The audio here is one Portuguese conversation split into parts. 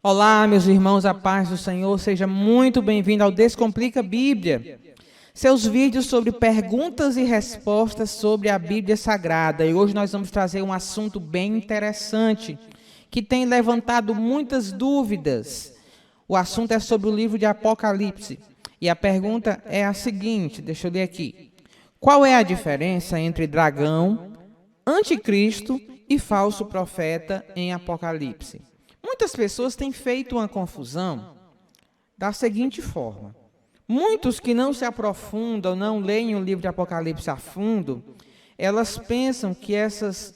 Olá, meus irmãos, a paz do Senhor, seja muito bem-vindo ao Descomplica Bíblia. Seus vídeos sobre perguntas e respostas sobre a Bíblia Sagrada. E hoje nós vamos trazer um assunto bem interessante, que tem levantado muitas dúvidas. O assunto é sobre o livro de Apocalipse. E a pergunta é a seguinte, deixa eu ler aqui. Qual é a diferença entre dragão, anticristo e falso profeta em Apocalipse? Muitas pessoas têm feito uma confusão da seguinte forma. Muitos que não se aprofundam, não leem o livro de Apocalipse a fundo, elas pensam que essas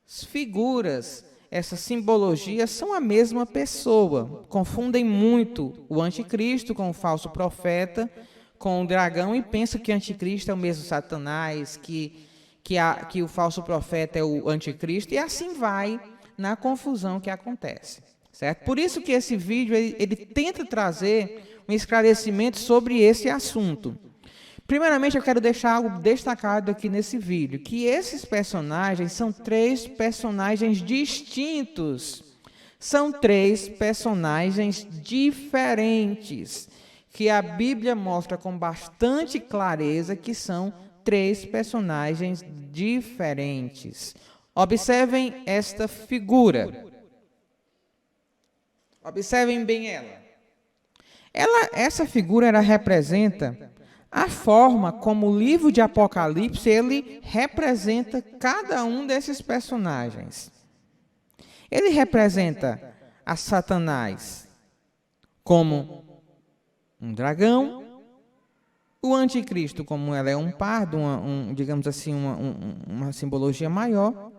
figuras, essas simbologias são a mesma pessoa. Confundem muito o anticristo com o falso profeta, com o dragão, e pensam que o anticristo é o mesmo Satanás, que o falso profeta é o anticristo, e assim vai na confusão que acontece, certo? Por isso que esse vídeo ele tenta trazer um esclarecimento sobre esse assunto. Primeiramente, eu quero deixar algo destacado aqui nesse vídeo, que esses personagens são três personagens distintos. São três personagens diferentes, que a Bíblia mostra com bastante clareza que são três personagens diferentes. Observem esta figura. Observem bem ela. Essa figura ela representa a forma como o livro de Apocalipse ele representa cada um desses personagens. Ele representa a Satanás como um dragão, o anticristo como ela é um pardo, digamos assim, uma simbologia maior,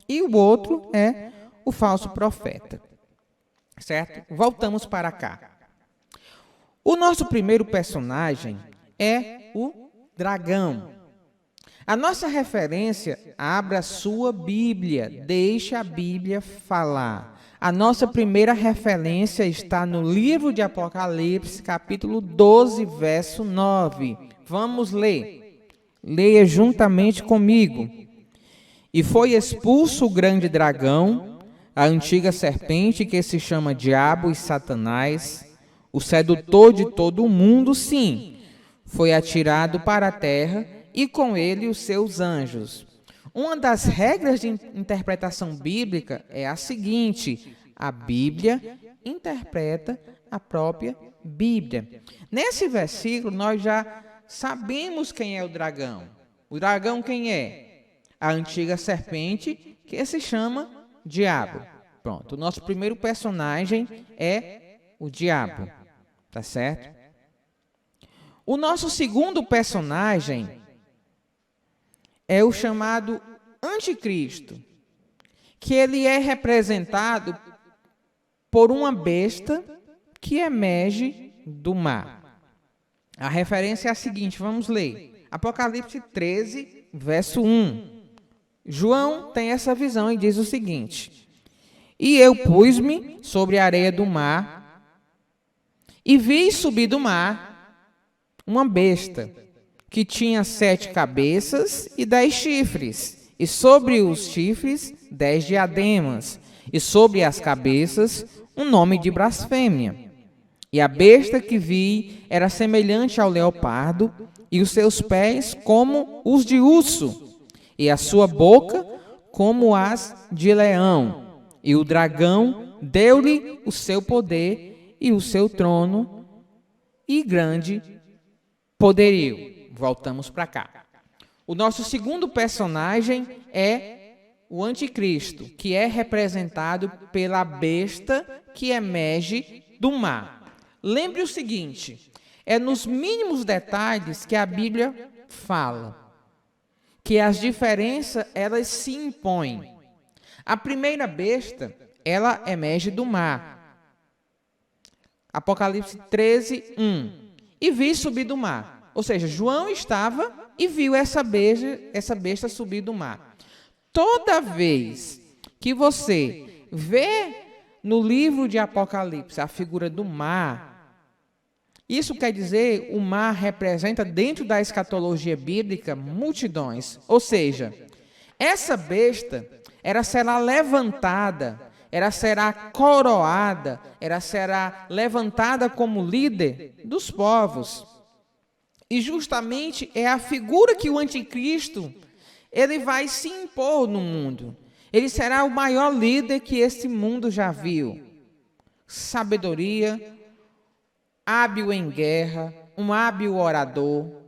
e o outro é o falso profeta. Certo? Voltamos para cá. O nosso primeiro personagem é o dragão. A nossa referência, abra a sua Bíblia, deixe a Bíblia falar. A nossa primeira referência está no livro de Apocalipse, capítulo 12, verso 9. Vamos ler. Leia juntamente comigo. E foi expulso o grande dragão, a antiga serpente que se chama Diabo e Satanás, o sedutor de todo o mundo, sim, foi atirado para a terra e com ele os seus anjos. Uma das regras de interpretação bíblica é a seguinte: a Bíblia interpreta a própria Bíblia. Nesse versículo nós já sabemos quem é o dragão. O dragão quem é? A antiga serpente que se chama Diabo. Pronto, o nosso primeiro personagem é o Diabo, tá certo? O nosso segundo personagem é o chamado Anticristo, que ele é representado por uma besta que emerge do mar. A referência é a seguinte, vamos ler. Apocalipse 13, verso 1. João tem essa visão e diz o seguinte: E eu pus-me sobre a areia do mar, e vi subir do mar uma besta, que tinha 7 cabeças e 10 chifres, e sobre os chifres 10 diademas, e sobre as cabeças um nome de blasfêmia. E a besta que vi era semelhante ao leopardo, e os seus pés como os de urso, e a sua boca como as de leão. E o dragão deu-lhe o seu poder e o seu trono e grande poderio. Voltamos para cá. O nosso segundo personagem é o anticristo, que é representado pela besta que emerge do mar. Lembre o seguinte, é nos mínimos detalhes que a Bíblia fala, que as diferenças elas se impõem. A primeira besta, ela emerge do mar. Apocalipse 13, 1. E vi subir do mar. Ou seja, João estava e viu essa besta subir do mar. Toda vez que você vê no livro de Apocalipse a figura do mar, isso quer dizer, o mar representa, dentro da escatologia bíblica, multidões. Ou seja, essa besta será levantada, ela será coroada, ela será levantada como líder dos povos. E justamente é a figura que o anticristo, ele vai se impor no mundo. Ele será o maior líder que esse mundo já viu. Sabedoria, hábil em guerra, um hábil orador,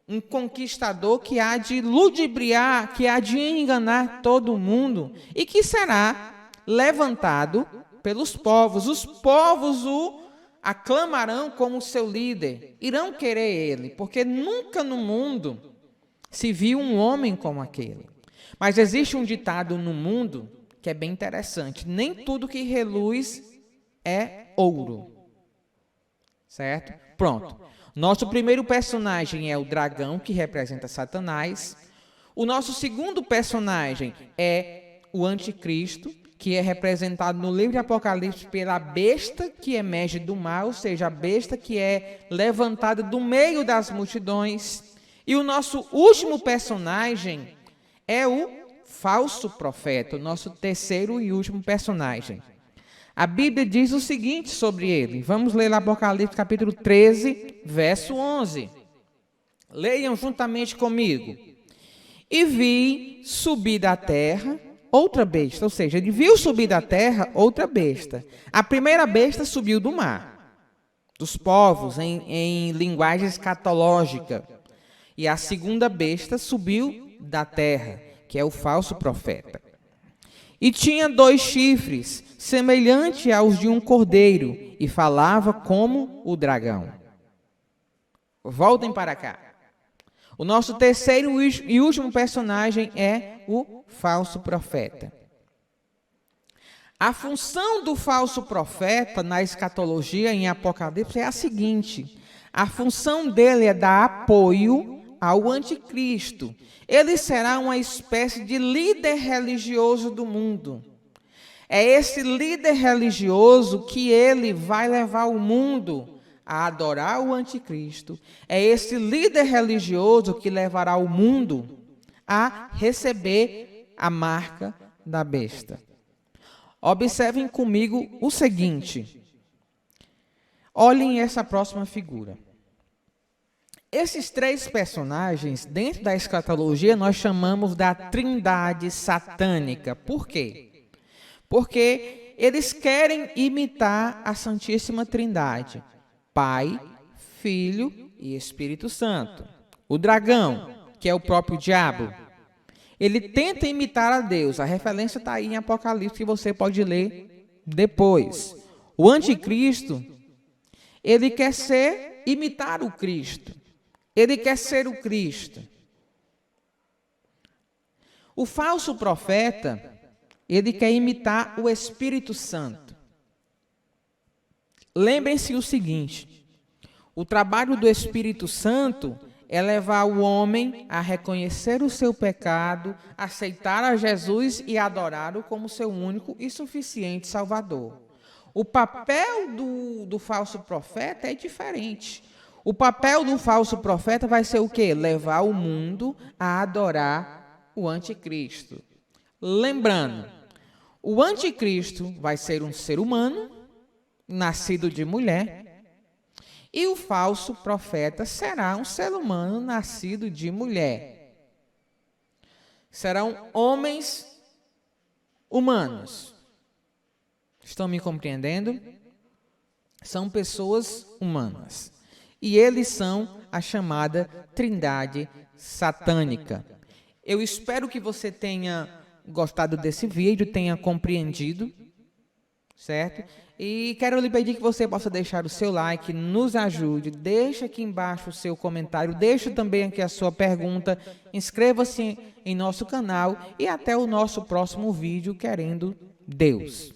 um conquistador que há de ludibriar, que há de enganar todo mundo e que será levantado pelos povos. Os povos o aclamarão como seu líder, irão querer ele, porque nunca no mundo se viu um homem como aquele. Mas existe um ditado no mundo que é bem interessante: nem tudo que reluz é ouro. Certo? Pronto. Nosso primeiro personagem é o dragão, que representa Satanás. O nosso segundo personagem é o anticristo, que é representado no livro de Apocalipse pela besta que emerge do mar, ou seja, a besta que é levantada do meio das multidões. E o nosso último personagem é o falso profeta, o nosso terceiro e último personagem. A Bíblia diz o seguinte sobre ele. Vamos ler lá Apocalipse capítulo 13, verso 11. Leiam juntamente comigo. E vi subir da terra outra besta, ou seja, ele viu subir da terra outra besta. A primeira besta subiu do mar, dos povos, em linguagem escatológica. E a segunda besta subiu da terra, que é o falso profeta. E tinha 2 chifres, semelhante aos de um cordeiro, e falava como o dragão. Voltem para cá. O nosso terceiro e último personagem é o falso profeta. A função do falso profeta na escatologia, em Apocalipse, é a seguinte: a função dele é dar apoio ao anticristo. Ele será uma espécie de líder religioso do mundo. É esse líder religioso que ele vai levar o mundo a adorar o anticristo. É esse líder religioso que levará o mundo a receber a marca da besta. Observem comigo o seguinte. Olhem essa próxima figura. Esses 3 personagens, dentro da escatologia, nós chamamos da trindade satânica. Por quê? Porque eles querem imitar a Santíssima Trindade: Pai, Filho e Espírito Santo. O dragão, que é o próprio diabo, ele tenta imitar a Deus. A referência está aí em Apocalipse, que você pode ler depois. O anticristo, ele quer imitar o Cristo. Ele quer ser o Cristo. O falso profeta, ele quer imitar o Espírito Santo. Lembrem-se o seguinte: o trabalho do Espírito Santo é levar o homem a reconhecer o seu pecado, aceitar a Jesus e adorá-lo como seu único e suficiente Salvador. O papel do falso profeta é diferente. O papel do falso profeta vai ser o quê? Levar o mundo a adorar o anticristo. Lembrando, o anticristo vai ser um ser humano, nascido de mulher, e o falso profeta será um ser humano nascido de mulher. Serão homens humanos. Estão me compreendendo? São pessoas humanas. E eles são a chamada trindade satânica. Eu espero que você tenha gostado desse vídeo, tenha compreendido, certo? E quero lhe pedir que você possa deixar o seu like, nos ajude, deixe aqui embaixo o seu comentário, deixe também aqui a sua pergunta, inscreva-se em nosso canal e até o nosso próximo vídeo, querendo Deus.